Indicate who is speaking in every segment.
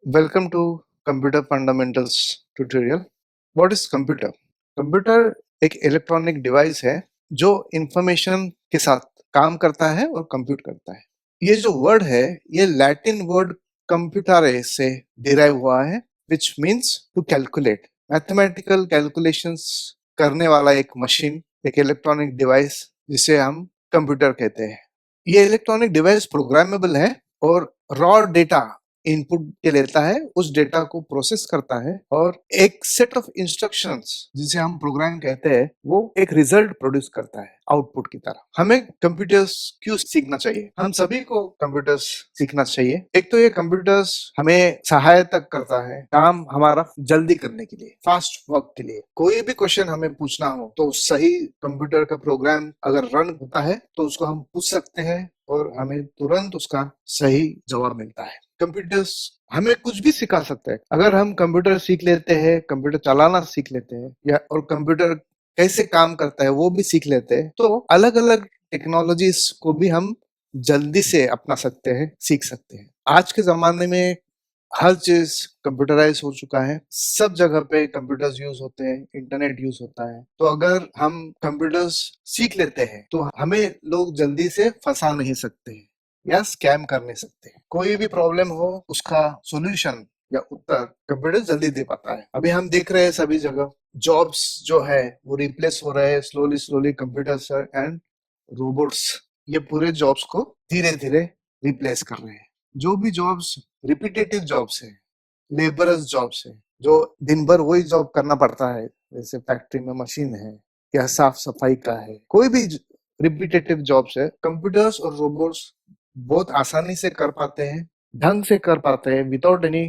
Speaker 1: Welcome to Computer Fundamentals tutorial. What is computer? Computer एक electronic device है जो information के साथ काम करता है और कंप्यूट करता है। ये जो वर्ड है ये लैटिन वर्ड कंप्यूटारे से डिराइव हुआ है which means to calculate. Mathematical calculations करने वाला एक मशीन, एक इलेक्ट्रॉनिक डिवाइस जिसे हम कंप्यूटर कहते हैं। ये इलेक्ट्रॉनिक डिवाइस प्रोग्रामेबल है और रॉ डेटा इनपुट के लेता है, उस डेटा को प्रोसेस करता है और एक सेट ऑफ इंस्ट्रक्शंस जिसे हम प्रोग्राम कहते हैं वो एक रिजल्ट प्रोड्यूस करता है आउटपुट की तरह। हमें कंप्यूटर्स क्यों सीखना चाहिए? हम सभी को कंप्यूटर्स सीखना चाहिए। एक तो ये कंप्यूटर्स हमें सहायता करता है काम हमारा जल्दी करने के लिए, फास्ट वर्क के लिए। कोई भी क्वेश्चन हमें पूछना हो तो सही कंप्यूटर का प्रोग्राम अगर रन होता है तो उसको हम पूछ सकते हैं और हमें तुरंत उसका सही जवाब मिलता है। कंप्यूटर्स हमें कुछ भी सिखा सकते हैं। अगर हम कंप्यूटर सीख लेते हैं, कंप्यूटर चलाना सीख लेते हैं या और कंप्यूटर कैसे काम करता है वो भी सीख लेते हैं, तो अलग अलग टेक्नोलॉजीज को भी हम जल्दी से अपना सकते हैं, सीख सकते हैं। आज के जमाने में हर चीज कंप्यूटराइज हो चुका है, सब जगह पे कंप्यूटर्स यूज होते हैं, इंटरनेट यूज होता है। तो अगर हम कंप्यूटर्स सीख लेते हैं तो हमें लोग जल्दी से फंसा नहीं सकते हैं या स्कैम कर नहीं सकते। कोई भी प्रॉब्लम हो उसका सॉल्यूशन या उत्तर कंप्यूटर जल्दी दे पाता है। अभी हम देख रहे हैं सभी जगह जॉब्स जो है वो रिप्लेस हो रहे हैं slowly slowly. Computers and robots ये पूरे जॉब्स को धीरे धीरे रिप्लेस कर रहे हैं। जो भी जॉब्स रिपीटेटिव जॉब्स है, लेबरस जॉब्स है, जो दिन भर वही जॉब करना पड़ता है, जैसे फैक्ट्री में मशीन है या साफ सफाई का है, कोई भी रिपीटेटिव जॉब्स है, कंप्यूटर्स और रोबोट्स बहुत आसानी से कर पाते हैं, ढंग से कर पाते हैं, विदाउट एनी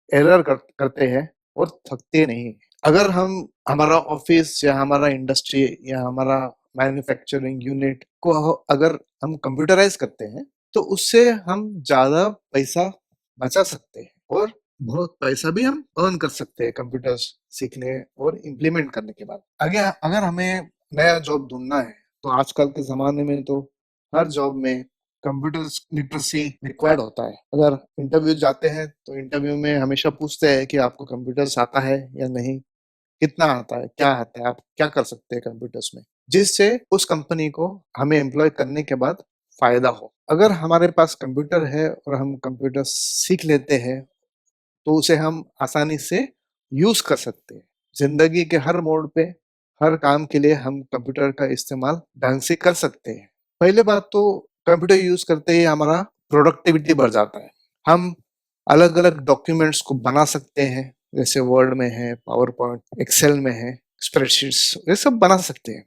Speaker 1: एरर करते हैं और थकते नहीं। अगर हम हमारा ऑफिस या हमारा इंडस्ट्री या हमारा मैन्युफैक्चरिंग यूनिट को अगर हम कंप्यूटराइज करते हैं तो उससे हम ज्यादा पैसा बचा सकते हैं और बहुत पैसा भी हम अर्न कर सकते हैं कंप्यूटर्स सीखने और इम्प्लीमेंट करने के बाद। आगे अगर हमें नया जॉब ढूंढना है तो आजकल के जमाने में तो हर जॉब में कंप्यूटर लिटरेसी रिक्वायर्ड होता है। अगर इंटरव्यू जाते हैं तो इंटरव्यू में हमेशा पूछते हैं कि आपको कंप्यूटर्स आता है या नहीं, कितना आता है, क्या आता है, आप क्या कर सकते हैं कंप्यूटर्स में, जिससे उस कंपनी को हमें एम्प्लॉय करने के बाद फायदा हो। अगर हमारे पास कंप्यूटर है और हम कंप्यूटर सीख लेते हैं तो उसे हम आसानी से यूज कर सकते हैं। जिंदगी के हर मोड़ पे, हर काम के लिए हम कंप्यूटर का इस्तेमाल ढंग से कर सकते हैं। पहले बात तो कंप्यूटर यूज करते ही हमारा प्रोडक्टिविटी बढ़ जाता है। हम अलग अलग डॉक्यूमेंट्स को बना सकते हैं, जैसे वर्ड में है, पावर पॉइंट, एक्सेल में है, स्प्रेडशीट्स, ये सब बना सकते हैं,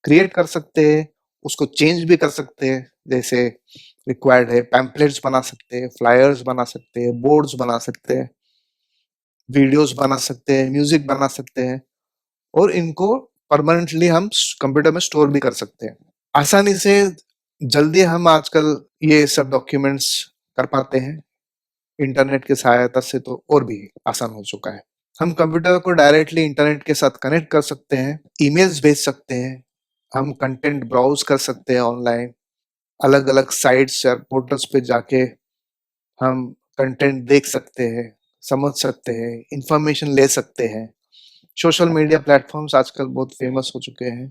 Speaker 1: क्रिएट कर सकते हैं, उसको चेंज भी कर सकते हैं जैसे रिक्वायर्ड है। पैम्पलेट्स बना सकते हैं, फ्लायर्स बना सकते हैं, बोर्ड्स बना सकते हैं, वीडियोस बना सकते हैं, म्यूजिक बना सकते हैं और इनको परमानेंटली हम कंप्यूटर में स्टोर भी कर सकते हैं। आसानी से जल्दी हम आजकल ये सब डॉक्यूमेंट्स कर पाते हैं इंटरनेट की सहायता से, तो और भी आसान हो चुका है। हम कंप्यूटर को डायरेक्टली इंटरनेट के साथ कनेक्ट कर सकते हैं, ईमेल्स भेज सकते हैं, हम कंटेंट ब्राउज कर सकते हैं ऑनलाइन, अलग अलग साइट्स या पोर्टल्स पे जाके हम कंटेंट देख सकते हैं, समझ सकते हैं, इंफॉर्मेशन ले सकते हैं। सोशल मीडिया प्लेटफॉर्म्स आजकल बहुत फेमस हो चुके हैं,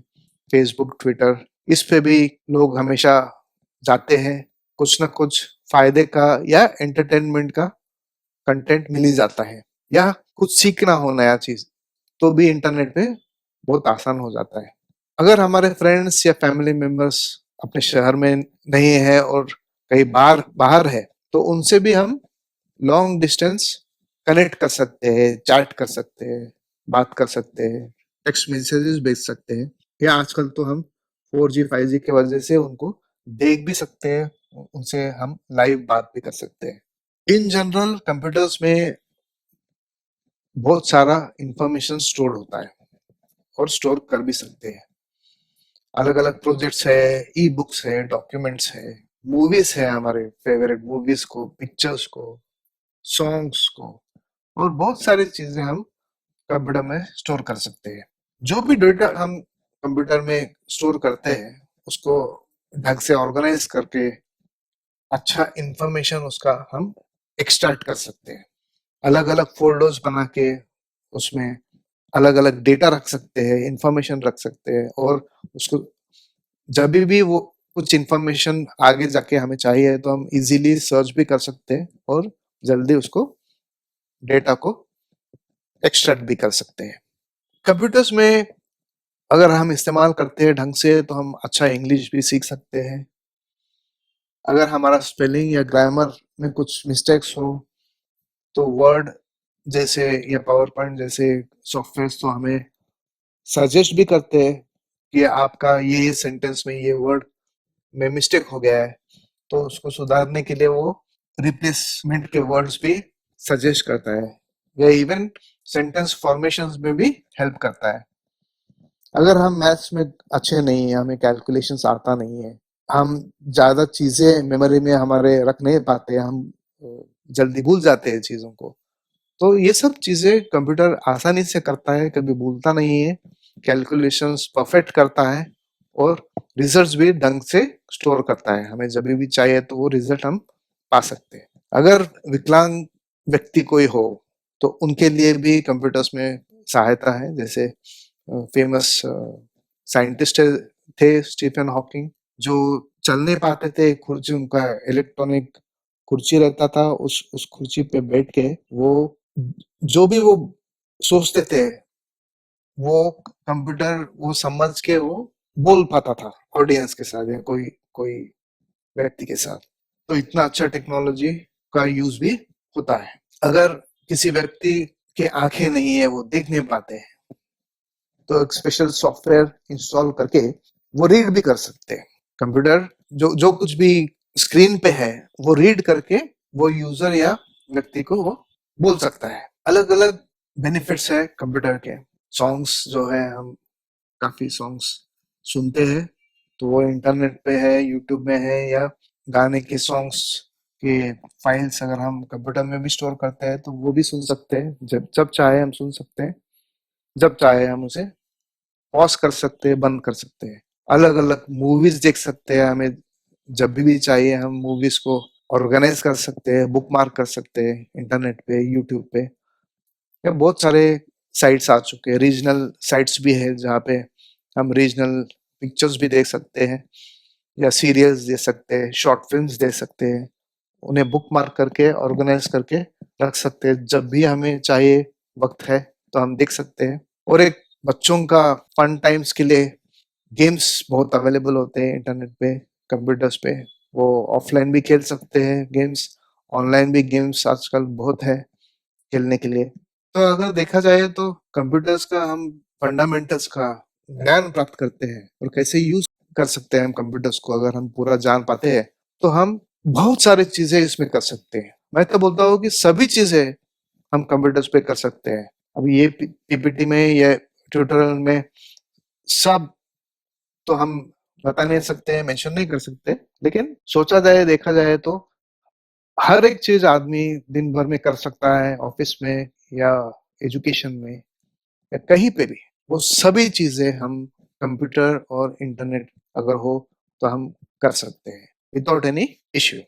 Speaker 1: फेसबुक, ट्विटर, इस पे भी लोग हमेशा जाते हैं। कुछ ना कुछ फायदे का या एंटरटेनमेंट का कंटेंट मिल ही जाता है, या कुछ सीखना हो नया चीज तो भी इंटरनेट पे बहुत आसान हो जाता है। अगर हमारे फ्रेंड्स या फैमिली मेंबर्स अपने शहर में नहीं है और कहीं बाहर बाहर है तो उनसे भी हम लॉन्ग डिस्टेंस कनेक्ट कर सकते हैं, चैट कर सकते हैं, बात कर सकते हैं, टेक्स्ट मैसेजेस भेज सकते हैं, या आजकल तो हम 4G 5G के वजह से उनको देख भी सकते हैं, उनसे हम लाइव बात भी कर सकते हैं। इन जनरल कंप्यूटर्स में बहुत सारा इंफॉर्मेशन स्टोर होता है और स्टोर कर भी सकते हैं। अलग अलग प्रोजेक्ट्स है, ई बुक्स है, डॉक्यूमेंट्स है, मूवीज है, हमारे फेवरेट मूवीज को, पिक्चर्स को, सॉन्ग्स को, और बहुत सारी चीजें हम कंप्यूटर में स्टोर कर सकते हैं। जो भी डेटा हम कंप्यूटर में स्टोर करते हैं उसको ढंग से ऑर्गेनाइज करके अच्छा इंफॉर्मेशन उसका हम एक्सट्रैक्ट कर सकते हैं। अलग अलग फोल्डर्स बना के उसमें अलग अलग डेटा रख सकते हैं, इंफॉर्मेशन रख सकते हैं, और उसको जब भी वो कुछ इंफॉर्मेशन आगे जाके हमें चाहिए तो हम इजीली सर्च भी कर सकते हैं और जल्दी उसको डेटा को एक्सट्रैक्ट भी कर सकते हैं। कंप्यूटर्स में अगर हम इस्तेमाल करते हैं ढंग से तो हम अच्छा इंग्लिश भी सीख सकते हैं। अगर हमारा स्पेलिंग या ग्रामर में कुछ मिस्टेक्स हो तो वर्ड जैसे या पावर पॉइंट जैसे सॉफ्टवेयर तो हमें सजेस्ट भी करते हैं कि आपका ये सेंटेंस में ये वर्ड में मिस्टेक हो गया है, तो उसको सुधारने के लिए वो रिप्लेसमेंट के वर्ड्स भी सजेस्ट करता है, या इवन सेंटेंस फॉर्मेशंस में भी हेल्प करता है। अगर हम मैथ्स में अच्छे नहीं है, हमें कैलकुलेशंस आता नहीं है, हम ज्यादा चीजें मेमोरी में हमारे रख नहीं पाते, हम जल्दी भूल जाते हैं चीजों को, तो ये सब चीजें कंप्यूटर आसानी से करता है, कभी भूलता नहीं है, कैलकुलेशंस परफेक्ट करता है और रिजल्ट्स भी ढंग से स्टोर करता है। हमें जब भी चाहिए तो वो रिजल्ट हम पा सकते हैं। अगर विकलांग व्यक्ति कोई हो तो उनके लिए भी कंप्यूटर्स में सहायता है। जैसे फेमस साइंटिस्ट थे स्टीफन हॉकिंग, जो चल नहीं पाते थे, कुर्सी उनका इलेक्ट्रॉनिक कुर्सी रहता था, उस कुर्सी पे बैठ के वो जो भी वो सोचते थे वो कंप्यूटर वो समझ के वो बोल पाता था ऑडियंस के साथ या कोई कोई व्यक्ति के साथ। तो इतना अच्छा टेक्नोलॉजी का यूज भी होता है। अगर किसी व्यक्ति के आंखें नहीं है, वो देख नहीं पाते हैं, तो एक स्पेशल सॉफ्टवेयर इंस्टॉल करके वो रीड भी कर सकते हैं। कंप्यूटर जो जो कुछ भी स्क्रीन पे है वो रीड करके वो यूजर या व्यक्ति को वो बोल सकता है। अलग अलग बेनिफिट्स है कंप्यूटर के। सॉन्ग्स जो है, हम काफी सॉन्ग्स सुनते हैं तो वो इंटरनेट पे है, यूट्यूब में है, या गाने के सॉन्ग्स के फाइल्स अगर हम कंप्यूटर में भी स्टोर करते हैं तो वो भी सुन सकते हैं। जब जब चाहे हम सुन सकते हैं, जब चाहे हम उसे पॉज कर सकते हैं, बंद कर सकते हैं। अलग अलग मूवीज देख सकते हैं, हमें जब भी चाहिए हम मूवीज को ऑर्गेनाइज कर सकते हैं, बुक मार्क कर सकते हैं इंटरनेट पे, यूट्यूब पे, या बहुत सारे साइट्स आ चुके हैं। रीजनल साइट्स भी है जहाँ पे हम रीजनल पिक्चर्स भी देख सकते हैं, या सीरियल्स देख सकते हैं, शॉर्ट फिल्म्स देख सकते हैं, उन्हें बुक मार्क करके ऑर्गेनाइज करके रख सकते हैं। जब भी हमें चाहिए, वक्त है, तो हम देख सकते हैं। और एक बच्चों का फन टाइम्स के लिए गेम्स बहुत अवेलेबल होते हैं इंटरनेट पे, कंप्यूटर्स पे। वो ऑफलाइन भी खेल सकते हैं गेम्स, ऑनलाइन भी गेम्स आजकल बहुत है खेलने के लिए। तो अगर देखा जाए तो कंप्यूटर्स का हम फंडामेंटल्स का ज्ञान प्राप्त करते हैं और कैसे यूज कर सकते हैं हम कंप्यूटर्स को, अगर हम पूरा जान पाते हैं तो हम बहुत सारी चीजें इसमें कर सकते हैं। मैं तो बोलता हूँ कि सभी चीजें हम कंप्यूटर्स पे कर सकते हैं। अभी ये पीपीटी में या ट्यूटोरियल में सब तो हम बता नहीं सकते, मेंशन नहीं कर सकते, लेकिन सोचा जाए, देखा जाए तो हर एक चीज आदमी दिन भर में कर सकता है, ऑफिस में या एजुकेशन में या कहीं पे भी। वो सभी चीजें हम कंप्यूटर और इंटरनेट अगर हो तो हम कर सकते हैं विदाउट एनी इश्यू।